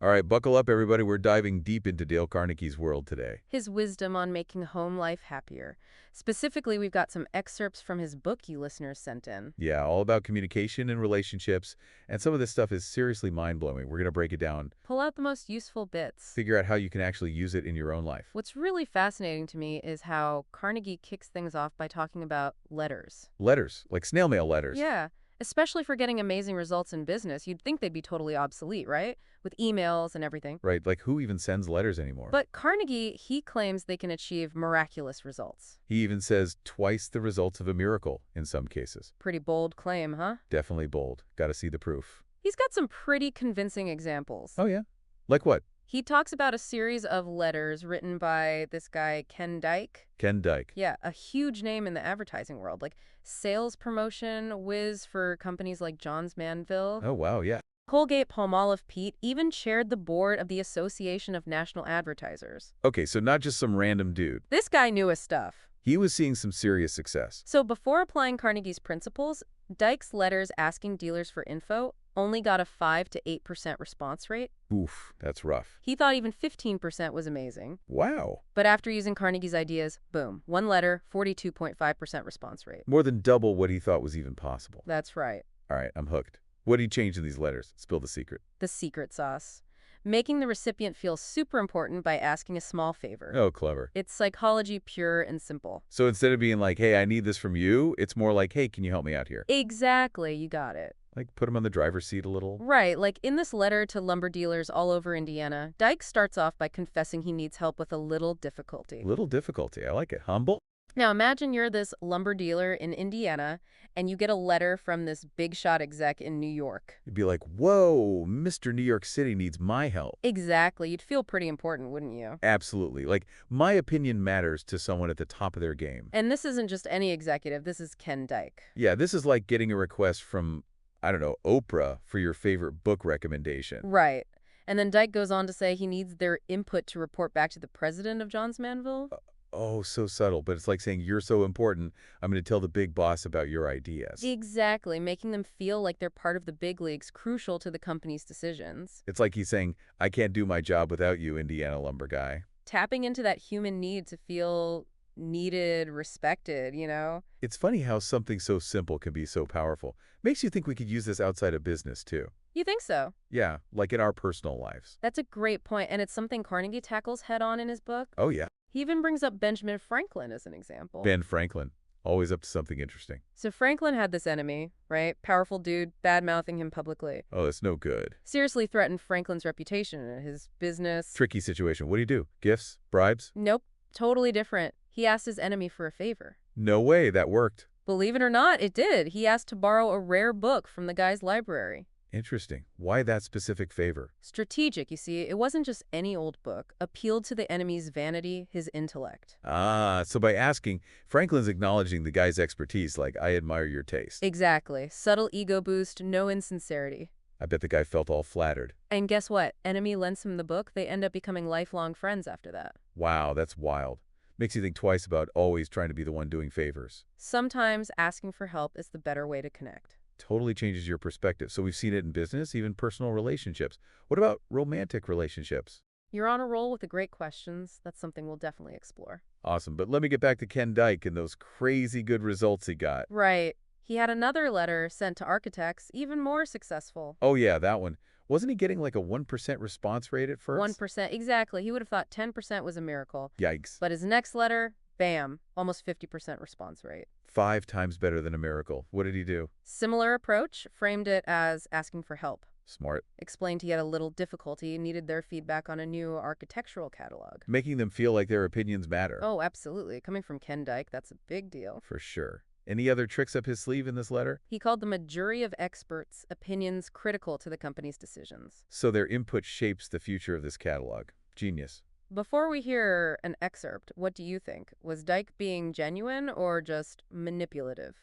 All right, buckle up, everybody. We're diving deep into Dale Carnegie's world today. His wisdom on making home life happier. Specifically, we've got some excerpts from his book you listeners sent in. Yeah, all about communication and relationships, and some of this stuff is seriously mind-blowing. We're going to break it down, Pull out the most useful bits. figure out how you can actually use it in your own life. What's really fascinating to me is how Carnegie kicks things off by talking about letters. Letters, like snail mail letters. Yeah, especially for getting amazing results in business, you'd think they'd be totally obsolete, right? With emails and everything. Right, like who even sends letters anymore? But Carnegie, he claims they can achieve miraculous results. He even says twice the results of a miracle in some cases. Pretty bold claim, huh? Definitely bold. Got to see the proof. He's got some pretty convincing examples. Oh, yeah? Like what? He talks about a series of letters written by this guy, Ken Dyke. Ken Dyke. Yeah, a huge name in the advertising world, like sales promotion whiz for companies like Johns Manville. Oh, wow, yeah. Colgate-Palmolive Pete even chaired the board of the Association of National Advertisers. Okay, so not just some random dude. This guy knew his stuff. He was seeing some serious success. So before applying Carnegie's principles, Dyke's letters asking dealers for info only got a 5 to 8% response rate. Oof, that's rough. He thought even 15% was amazing. Wow. But after using Carnegie's ideas, boom, one letter, 42.5% response rate. More than double what he thought was even possible. That's right. All right, I'm hooked. What did he change in these letters? Spill the secret. The secret sauce. Making the recipient feel super important by asking a small favor. Oh, clever. It's psychology pure and simple. So instead of being like, hey, I need this from you, it's more like, hey, can you help me out here? Exactly, you got it. Like put him on the driver's seat a little. Right, like in this letter to lumber dealers all over Indiana, Dyke starts off by confessing he needs help with a little difficulty. Little difficulty. I like it. Humble. Now imagine you're this lumber dealer in Indiana, and you get a letter from this big shot exec in New York. You'd be like, whoa, Mr. New York City needs my help. Exactly, you'd feel pretty important, wouldn't you? Absolutely. Like, my opinion matters to someone at the top of their game. And this isn't just any executive, this is Ken Dyke. Yeah, this is like getting a request from, I don't know, Oprah for your favorite book recommendation. Right. And then Dyke goes on to say he needs their input to report back to the president of Johns Manville. Oh, so subtle, but it's like saying, you're so important, I'm going to tell the big boss about your ideas. Exactly, making them feel like they're part of the big leagues, crucial to the company's decisions. It's like he's saying, I can't do my job without you, Indiana lumber guy. Tapping into that human need to feel needed, respected, you know? It's funny how something so simple can be so powerful. Makes you think we could use this outside of business, too. You think so? Yeah, like in our personal lives. That's a great point, and it's something Carnegie tackles head-on in his book. Oh, yeah. He even brings up Benjamin Franklin as an example. Ben Franklin, always up to something interesting. So Franklin had this enemy, right? Powerful dude, bad-mouthing him publicly. Oh, that's no good. Seriously threatened Franklin's reputation and his business. Tricky situation. What do you do? Gifts? Bribes? Nope, totally different. He asked his enemy for a favor. No way, that worked. Believe it or not, it did. He asked to borrow a rare book from the guy's library. Interesting. Why that specific favor? Strategic, you see. It wasn't just any old book. Appealed to the enemy's vanity, his intellect. Ah, so by asking, Franklin's acknowledging the guy's expertise, like, I admire your taste. Exactly. Subtle ego boost, no insincerity. I bet the guy felt all flattered. And guess what? Enemy lends him the book. They end up becoming lifelong friends after that. Wow, that's wild. Makes you think twice about always trying to be the one doing favors. Sometimes asking for help is the better way to connect. Totally changes your perspective. So we've seen it in business, even personal relationships. What about romantic relationships? You're on a roll with the great questions. That's something we'll definitely explore. Awesome. But let me get back to Ken Dyke and those crazy good results he got. Right. He had another letter sent to architects, even more successful. Oh, yeah, that one. Wasn't he getting like a 1% response rate at first? 1%, exactly. He would have thought 10% was a miracle. Yikes. But his next letter, bam, almost 50% response rate. 5 times better than a miracle. What did he do? Similar approach, framed it as asking for help. Smart. Explained he had a little difficulty, needed their feedback on a new architectural catalog. Making them feel like their opinions matter. Oh, absolutely. Coming from Ken Dyke, that's a big deal. For sure. Any other tricks up his sleeve in this letter? He called them a jury of experts, opinions critical to the company's decisions. So their input shapes the future of this catalog. Genius. Before we hear an excerpt, what do you think? Was Dyke being genuine or just manipulative?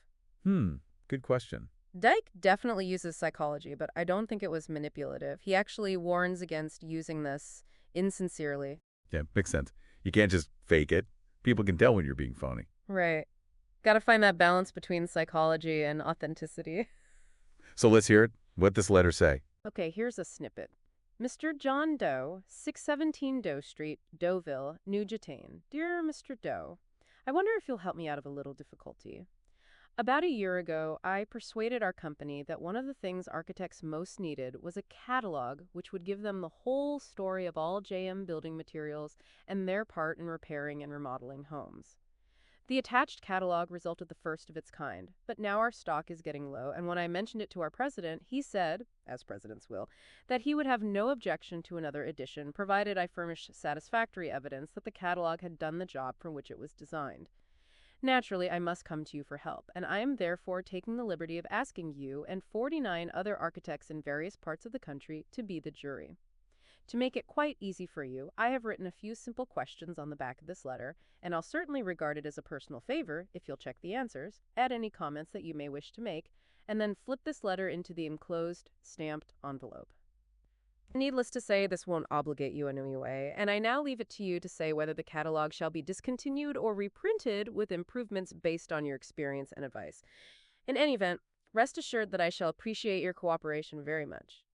Good question. Dyke definitely uses psychology, but I don't think it was manipulative. He actually warns against using this insincerely. Yeah, makes sense. You can't just fake it. People can tell when you're being phony. Right. Gotta find that balance between psychology and authenticity. So let's hear it. What this letter say? Okay, here's a snippet. Mr. John Doe, 617 Doe Street, Deauville, New Gitain. Dear Mr. Doe, I wonder if you'll help me out of a little difficulty. About a year ago, I persuaded our company that one of the things architects most needed was a catalog which would give them the whole story of all JM building materials and their part in repairing and remodeling homes. The attached catalog resulted the first of its kind, but now our stock is getting low, and when I mentioned it to our president, he said, as presidents will, that he would have no objection to another edition, provided I furnished satisfactory evidence that the catalog had done the job for which it was designed. Naturally, I must come to you for help, and I am therefore taking the liberty of asking you and 49 other architects in various parts of the country to be the jury. To make it quite easy for you, I have written a few simple questions on the back of this letter, and I'll certainly regard it as a personal favor if you'll check the answers, add any comments that you may wish to make, and then flip this letter into the enclosed, stamped envelope. Needless to say, this won't obligate you in any way, and I now leave it to you to say whether the catalog shall be discontinued or reprinted with improvements based on your experience and advice. In any event, rest assured that I shall appreciate your cooperation very much.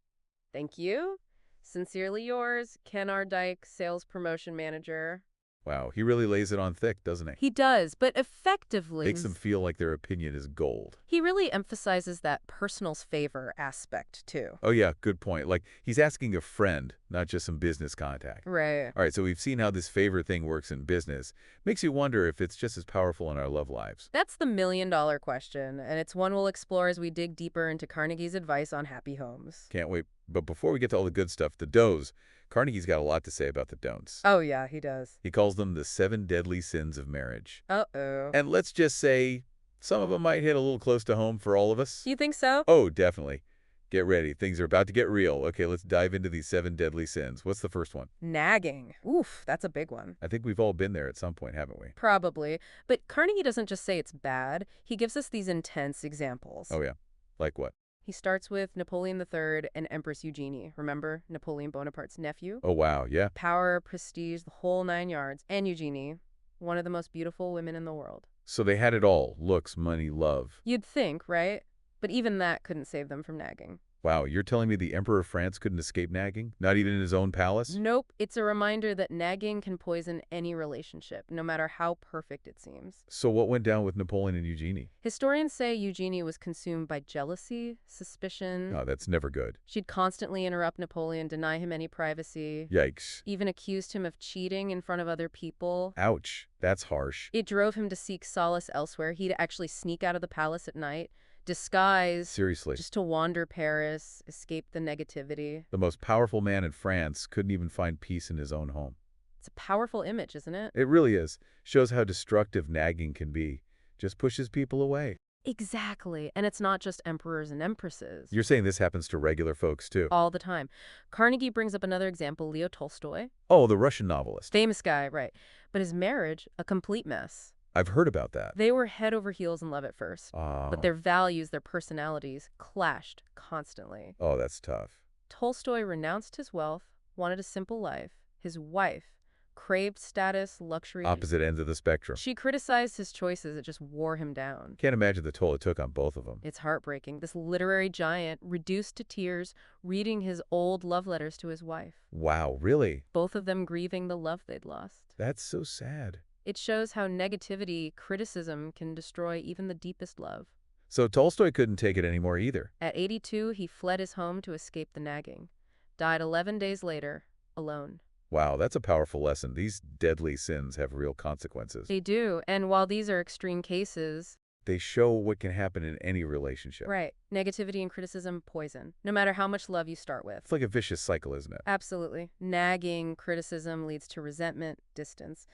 Thank you. Sincerely yours, Ken R. Dyke, Sales Promotion Manager. Wow, he really lays it on thick, doesn't he? He does, but effectively, Makes them feel like their opinion is gold. he really emphasizes that personal favor aspect, too. Oh yeah, good point. Like, he's asking a friend, not just some business contact. Right. All right, so we've seen how this favor thing works in business. Makes you wonder if it's just as powerful in our love lives. That's the million-dollar question, and it's one we'll explore as we dig deeper into Carnegie's advice on happy homes. Can't wait. But before we get to all the good stuff, the do's, Carnegie's got a lot to say about the don'ts. Oh, yeah, he does. He calls them the 7 deadly sins of marriage. Uh-oh. And let's just say some of them might hit a little close to home for all of us. You think so? Oh, definitely. Get ready. Things are about to get real. Okay, let's dive into these 7 deadly sins. What's the first one? Nagging. Oof, that's a big one. I think we've all been there at some point, haven't we? Probably. But Carnegie doesn't just say it's bad. He gives us these intense examples. Oh, yeah. Like what? He starts with Napoleon III and Empress Eugenie. Remember? Napoleon Bonaparte's nephew? Oh, wow, yeah. Power, prestige, the whole 9 yards. And Eugenie, one of the most beautiful women in the world. So they had it all. Looks, money, love. You'd think, right? But even that couldn't save them from nagging. Wow, you're telling me the Emperor of France couldn't escape nagging? Not even in his own palace? Nope. It's a reminder that nagging can poison any relationship, no matter how perfect it seems. So what went down with Napoleon and Eugenie? Historians say Eugenie was consumed by jealousy, suspicion. Oh, that's never good. She'd constantly interrupt Napoleon, deny him any privacy, Yikes. even accused him of cheating in front of other people. Ouch. That's harsh. It drove him to seek solace elsewhere. He'd actually sneak out of the palace at night, disguise, Seriously. just to wander Paris, escape the negativity. The most powerful man in France couldn't even find peace in his own home. It's a powerful image, isn't it? It really is. Shows how destructive nagging can be. Just pushes people away. Exactly. And it's not just emperors and empresses. You're saying this happens to regular folks, too? All the time. Carnegie brings up another example, Leo Tolstoi. Oh, the Russian novelist. Famous guy, right. But his marriage, a complete mess. I've heard about that. They were head over heels in love at first. Oh. But their values, their personalities, clashed constantly. Oh, that's tough. Tolstoy renounced his wealth, wanted a simple life. His wife craved status, luxury. Opposite ends of the spectrum. She criticized his choices. It just wore him down. Can't imagine the toll it took on both of them. It's heartbreaking. This literary giant, reduced to tears, reading his old love letters to his wife. Wow, really? Both of them grieving the love they'd lost. That's so sad. It shows how negativity, criticism can destroy even the deepest love. So Tolstoy couldn't take it anymore either. At 82, he fled his home to escape the nagging. Died 11 days later, alone. Wow, that's a powerful lesson. These deadly sins have real consequences. They do, and while these are extreme cases, They show what can happen in any relationship. right, negativity and criticism, poison, no matter how much love you start with. It's like a vicious cycle, isn't it? Absolutely. Nagging, criticism leads to resentment, distance,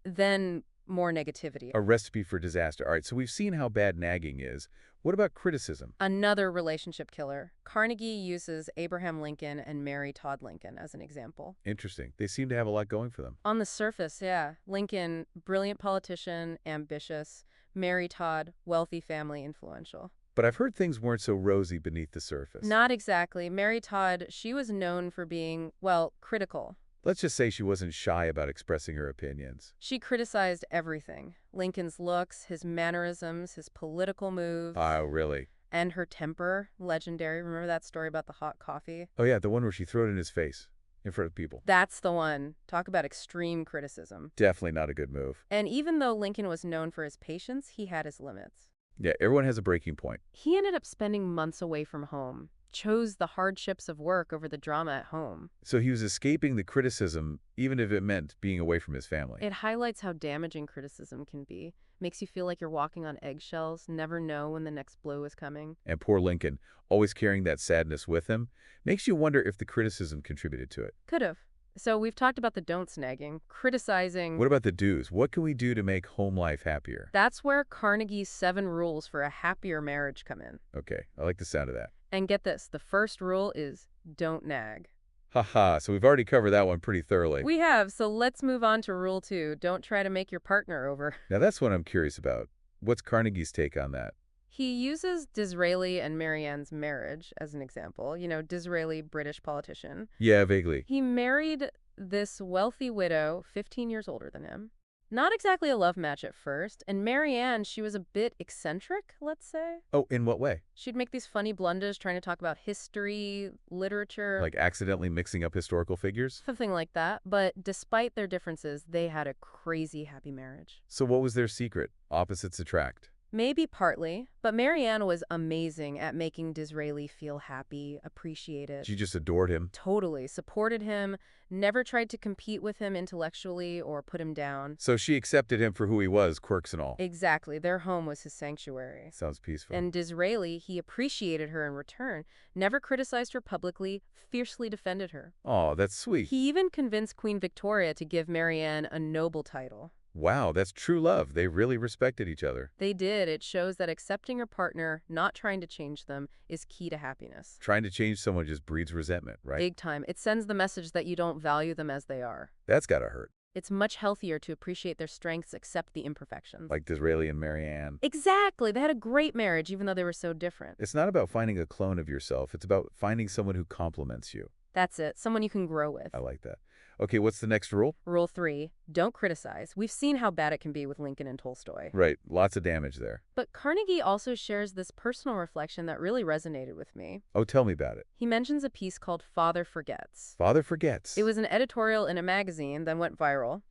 then more negativity. A recipe for disaster. All right, so we've seen how bad nagging is. What about criticism? Another relationship killer. Carnegie uses Abraham Lincoln and Mary Todd Lincoln as an example. Interesting. They seem to have a lot going for them. On the surface, yeah. Lincoln, brilliant politician, ambitious. Mary Todd, wealthy family, influential. But I've heard things weren't so rosy beneath the surface. Not exactly. Mary Todd, she was known for being, well, critical. Let's just say she wasn't shy about expressing her opinions. She criticized everything. Lincoln's looks, his mannerisms, his political moves. Oh, really? And her temper, legendary. Remember that story about the hot coffee? Oh yeah, the one where she threw it in his face in front of people. That's the one. Talk about extreme criticism. Definitely not a good move. And even though Lincoln was known for his patience, he had his limits. Yeah, everyone has a breaking point. He ended up spending months away from home, chose the hardships of work over the drama at home. So he was escaping the criticism, even if it meant being away from his family. It highlights how damaging criticism can be. Makes you feel like you're walking on eggshells, never know when the next blow is coming. And poor Lincoln, always carrying that sadness with him, makes you wonder if the criticism contributed to it. Could have. So we've talked about the don'ts nagging, criticizing. What about the do's? What can we do to make home life happier? That's where Carnegie's 7 rules for a happier marriage come in. Okay, I like the sound of that. And get this, the first rule is don't nag. Haha, so we've already covered that one pretty thoroughly. We have, so let's move on to rule 2. Don't try to make your partner over. Now that's what I'm curious about. What's Carnegie's take on that? He uses Disraeli and Marianne's marriage as an example. You know, Disraeli, British politician. Yeah, vaguely. He married this wealthy widow, 15 years older than him. Not exactly a love match at first. And Marianne, she was a bit eccentric, let's say. Oh, in what way? She'd make these funny blunders trying to talk about history, literature. Like accidentally mixing up historical figures? Something like that. But despite their differences, they had a crazy happy marriage. So what was their secret? Opposites attract. Maybe partly, but Marianne was amazing at making Disraeli feel happy, appreciated. She just adored him. Totally. Supported him, never tried to compete with him intellectually or put him down. So she accepted him for who he was, quirks and all. Exactly. Their home was his sanctuary. Sounds peaceful. And Disraeli, he appreciated her in return, never criticized her publicly, fiercely defended her. Oh, that's sweet. He even convinced Queen Victoria to give Marianne a noble title. Wow, that's true love. They really respected each other. They did. It shows that accepting your partner, not trying to change them, is key to happiness. Trying to change someone just breeds resentment, right? Big time. It sends the message that you don't value them as they are. That's gotta hurt. It's much healthier to appreciate their strengths, accept the imperfections. Like Disraeli and Marianne. Exactly. They had a great marriage, even though they were so different. It's not about finding a clone of yourself. It's about finding someone who complements you. That's it. Someone you can grow with. I like that. Okay, what's the next rule? Rule 3, don't criticize. We've seen how bad it can be with Lincoln and Tolstoi. Right, lots of damage there. But Carnegie also shares this personal reflection that really resonated with me. Oh, tell me about it. He mentions a piece called Father Forgets. Father forgets. It was an editorial in a magazine that went viral.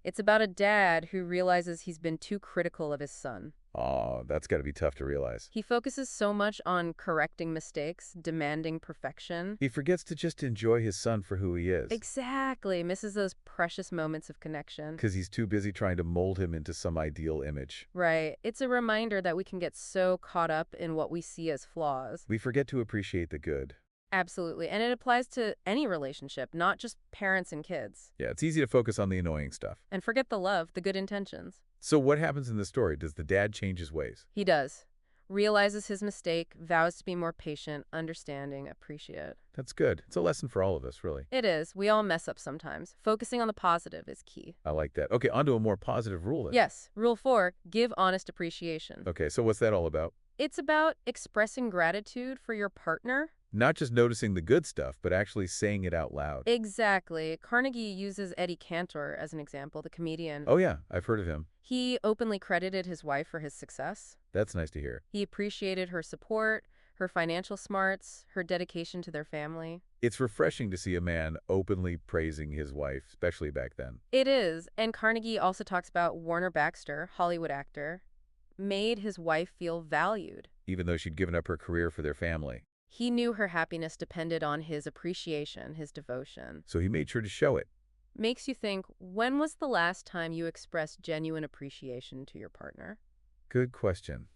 It's about a dad who realizes he's been too critical of his son. Oh, that's gotta be tough to realize. He focuses so much on correcting mistakes, demanding perfection. He forgets to just enjoy his son for who he is. Exactly. Misses those precious moments of connection. Because he's too busy trying to mold him into some ideal image. Right. It's a reminder that we can get so caught up in what we see as flaws. We forget to appreciate the good. Absolutely. And it applies to any relationship, not just parents and kids. Yeah, it's easy to focus on the annoying stuff. And forget the love, the good intentions. So what happens in the story? Does the dad change his ways? He does. Realizes his mistake, vows to be more patient, understanding, appreciate. That's good. It's a lesson for all of us, really. It is. We all mess up sometimes. Focusing on the positive is key. I like that. Okay, on to a more positive rule then. Yes. Rule 4, give honest appreciation. Okay, so what's that all about? It's about expressing gratitude for your partner. Not just noticing the good stuff, but actually saying it out loud. Exactly. Carnegie uses Eddie Cantor as an example, the comedian. Oh yeah, I've heard of him. He openly credited his wife for his success. That's nice to hear. He appreciated her support, her financial smarts, her dedication to their family. It's refreshing to see a man openly praising his wife, especially back then. It is. And Carnegie also talks about Warner Baxter, Hollywood actor, made his wife feel valued. Even though she'd given up her career for their family. He knew her happiness depended on his appreciation, his devotion. So he made sure to show it. Makes you think, when was the last time you expressed genuine appreciation to your partner? Good question.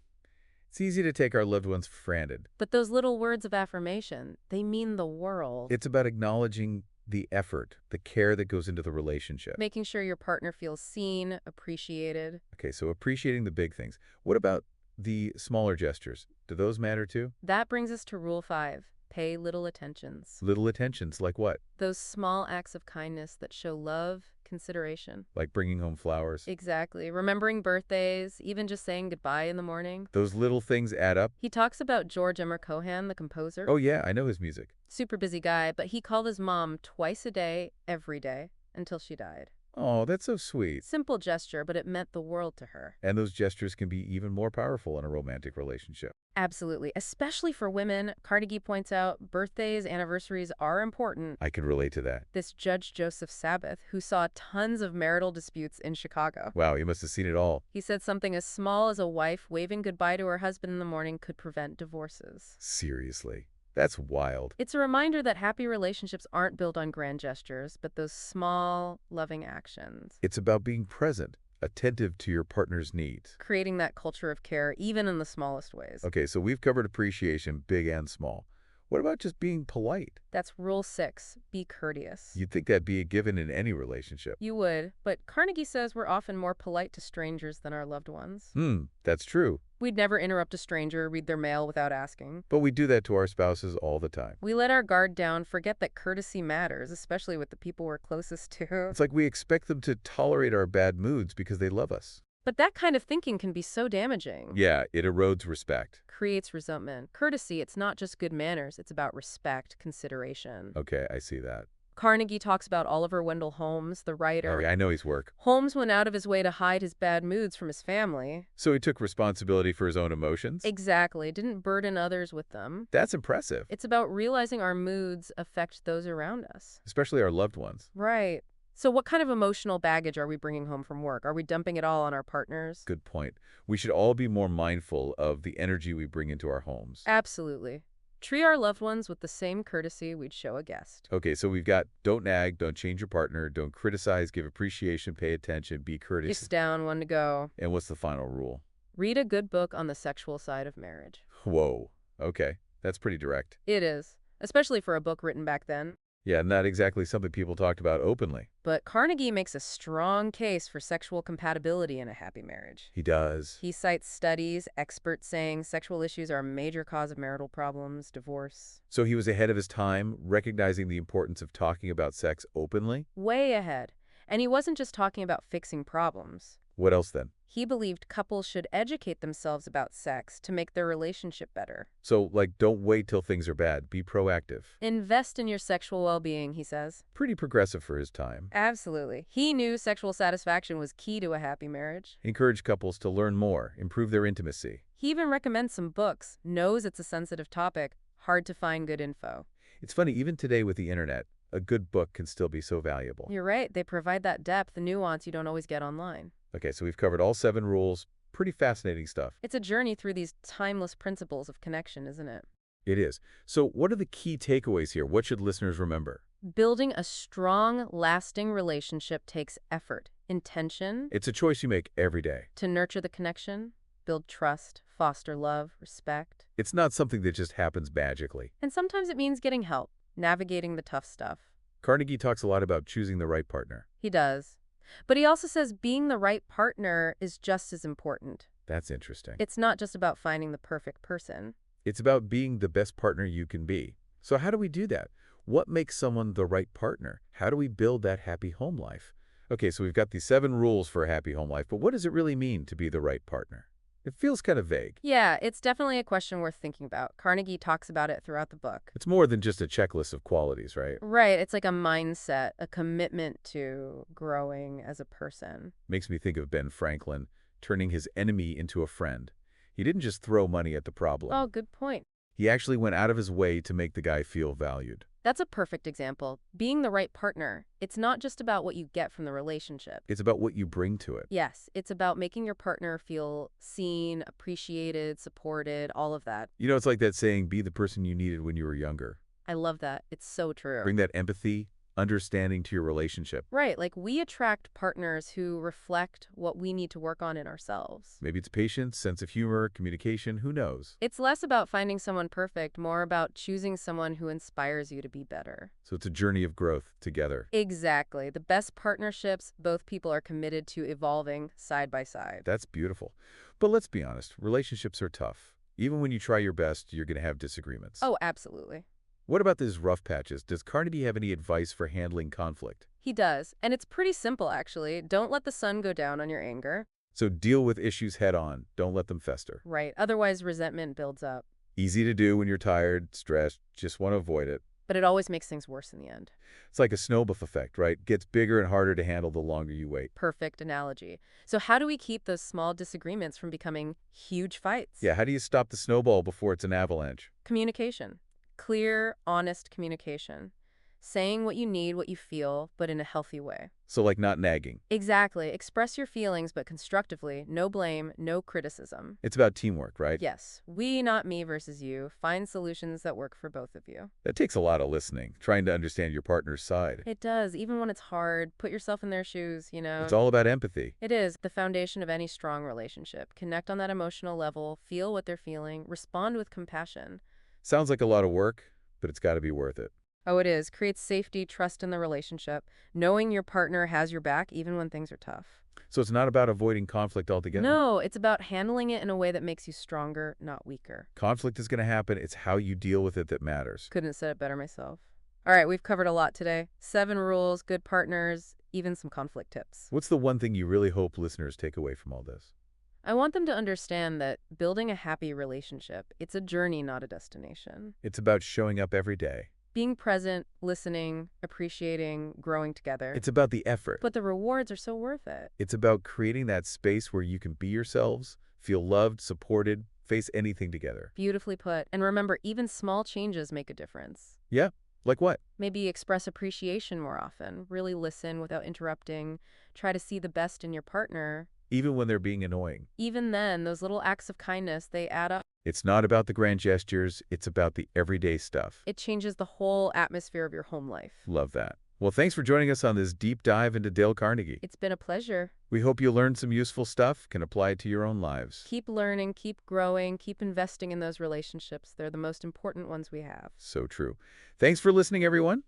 It's easy to take our loved ones for granted. But those little words of affirmation, they mean the world. It's about acknowledging the effort, the care that goes into the relationship. Making sure your partner feels seen, appreciated. Okay, so appreciating the big things. What about the smaller gestures? Do those matter too? That brings us to Rule 5. Pay little attentions. Little attentions, like what? Those small acts of kindness that show love, consideration. Like bringing home flowers. Exactly. Remembering birthdays, even just saying goodbye in the morning. Those little things add up. He talks about George Emer Cohan, the composer. Oh yeah, I know his music. Super busy guy, but he called his mom twice a day, every day, until she died. Oh, that's so sweet. Simple gesture, but it meant the world to her. And those gestures can be even more powerful in a romantic relationship. Absolutely. Especially for women, Carnegie points out birthdays, anniversaries are important. I can relate to that. This Judge Joseph Sabbath, who saw tons of marital disputes in Chicago. Wow, you must have seen it all. He said something as small as a wife waving goodbye to her husband in the morning could prevent divorces. Seriously. That's wild. It's a reminder that happy relationships aren't built on grand gestures, but those small, loving actions. It's about being present, attentive to your partner's needs. Creating that culture of care, even in the smallest ways. Okay, so we've covered appreciation, big and small. What about just being polite? That's rule 6, be courteous. You'd think that'd be a given in any relationship. You would, but Carnegie says we're often more polite to strangers than our loved ones. That's true. We'd never interrupt a stranger or read their mail without asking. But we do that to our spouses all the time. We let our guard down, forget that courtesy matters, especially with the people we're closest to. It's like we expect them to tolerate our bad moods because they love us. But that kind of thinking can be so damaging. Yeah, it erodes respect. Creates resentment. Courtesy, it's not just good manners, it's about respect, consideration. Okay, I see that. Carnegie talks about Oliver Wendell Holmes, the writer. Oh, yeah, I know his work. Holmes went out of his way to hide his bad moods from his family. So he took responsibility for his own emotions? Exactly. Didn't burden others with them. That's impressive. It's about realizing our moods affect those around us. Especially our loved ones. Right. So what kind of emotional baggage are we bringing home from work? Are we dumping it all on our partners? Good point. We should all be more mindful of the energy we bring into our homes. Absolutely. Treat our loved ones with the same courtesy we'd show a guest. Okay, so we've got don't nag, don't change your partner, don't criticize, give appreciation, pay attention, be courteous. Kiss down, one to go. And what's the final rule? Read a good book on the sexual side of marriage. Whoa. Okay, that's pretty direct. It is, especially for a book written back then. Yeah, not exactly something people talked about openly. But Carnegie makes a strong case for sexual compatibility in a happy marriage. He does. He cites studies, experts saying sexual issues are a major cause of marital problems, divorce. So he was ahead of his time, recognizing the importance of talking about sex openly? Way ahead. And he wasn't just talking about fixing problems. What else then? He believed couples should educate themselves about sex to make their relationship better. So, like, don't wait till things are bad. Be proactive. Invest in your sexual well-being, he says. Pretty progressive for his time. Absolutely. He knew sexual satisfaction was key to a happy marriage. Encourage couples to learn more, improve their intimacy. He even recommends some books, knows it's a sensitive topic, hard to find good info. It's funny, even today with the internet, a good book can still be so valuable. You're right. They provide that depth, the nuance you don't always get online. Okay, so we've covered all 7 rules. Pretty fascinating stuff. It's a journey through these timeless principles of connection, isn't it? It is. So what are the key takeaways here? What should listeners remember? Building a strong, lasting relationship takes effort, intention. It's a choice you make every day. To nurture the connection, build trust, foster love, respect. It's not something that just happens magically. And sometimes it means getting help, navigating the tough stuff. Carnegie talks a lot about choosing the right partner. He does. But he also says being the right partner is just as important. That's interesting. It's not just about finding the perfect person. It's about being the best partner you can be. So how do we do that? What makes someone the right partner? How do we build that happy home life? Okay, so we've got these 7 rules for a happy home life, but what does it really mean to be the right partner? It feels kind of vague. Yeah, it's definitely a question worth thinking about. Carnegie talks about it throughout the book. It's more than just a checklist of qualities, right? Right, it's like a mindset, a commitment to growing as a person. Makes me think of Ben Franklin turning his enemy into a friend. He didn't just throw money at the problem. Oh, good point. He actually went out of his way to make the guy feel valued. That's a perfect example. Being the right partner, it's not just about what you get from the relationship. It's about what you bring to it. Yes, it's about making your partner feel seen, appreciated, supported, all of that. You know, it's like that saying, be the person you needed when you were younger. I love that. It's so true. Bring that empathy, understanding to your relationship. Right, like we attract partners who reflect what we need to work on in ourselves. Maybe it's patience, sense of humor, communication, who knows? It's less about finding someone perfect, more about choosing someone who inspires you to be better. So it's a journey of growth together. Exactly. The best partnerships, both people are committed to evolving side by side. That's beautiful. But let's be honest, relationships are tough. Even when you try your best, you're going to have disagreements. Oh, absolutely. What about these rough patches? Does Carnegie have any advice for handling conflict? He does. And it's pretty simple, actually. Don't let the sun go down on your anger. So deal with issues head on. Don't let them fester. Right. Otherwise, resentment builds up. Easy to do when you're tired, stressed, just want to avoid it. but it always makes things worse in the end. It's like a snowball effect, right? Gets bigger and harder to handle the longer you wait. Perfect analogy. So how do we keep those small disagreements from becoming huge fights? Yeah, how do you stop the snowball before it's an avalanche? Communication. Clear, honest communication. Saying what you need, what you feel, but in a healthy way. So like not nagging. Exactly. Express your feelings, but constructively. No blame, no criticism. It's about teamwork, right? Yes, we, not me versus you. Find solutions that work for both of you. That takes a lot of listening, trying to understand your partner's side. It does, even when it's hard. Put yourself in their shoes, It's all about empathy. It is the foundation of any strong relationship. Connect on that emotional level, feel what they're feeling, respond with compassion. Sounds like a lot of work, but it's got to be worth it. Oh, it is. Creates safety, trust in the relationship, knowing your partner has your back even when things are tough. So it's not about avoiding conflict altogether. No, it's about handling it in a way that makes you stronger, not weaker. Conflict is going to happen. It's how you deal with it that matters. Couldn't have said it better myself. All right, we've covered a lot today. 7 rules, good partners, even some conflict tips. What's the one thing you really hope listeners take away from all this? I want them to understand that building a happy relationship, it's a journey, not a destination. It's about showing up every day. Being present, listening, appreciating, growing together. It's about the effort. But the rewards are so worth it. It's about creating that space where you can be yourselves, feel loved, supported, face anything together. Beautifully put. And remember, even small changes make a difference. Yeah? Like what? Maybe express appreciation more often. Really listen without interrupting. Try to see the best in your partner. Even when they're being annoying. Even then, those little acts of kindness, they add up. It's not about the grand gestures. It's about the everyday stuff. It changes the whole atmosphere of your home life. Love that. Well, thanks for joining us on this deep dive into Dale Carnegie. It's been a pleasure. We hope you learned some useful stuff, can apply it to your own lives. Keep learning, keep growing, keep investing in those relationships. They're the most important ones we have. So true. Thanks for listening, everyone.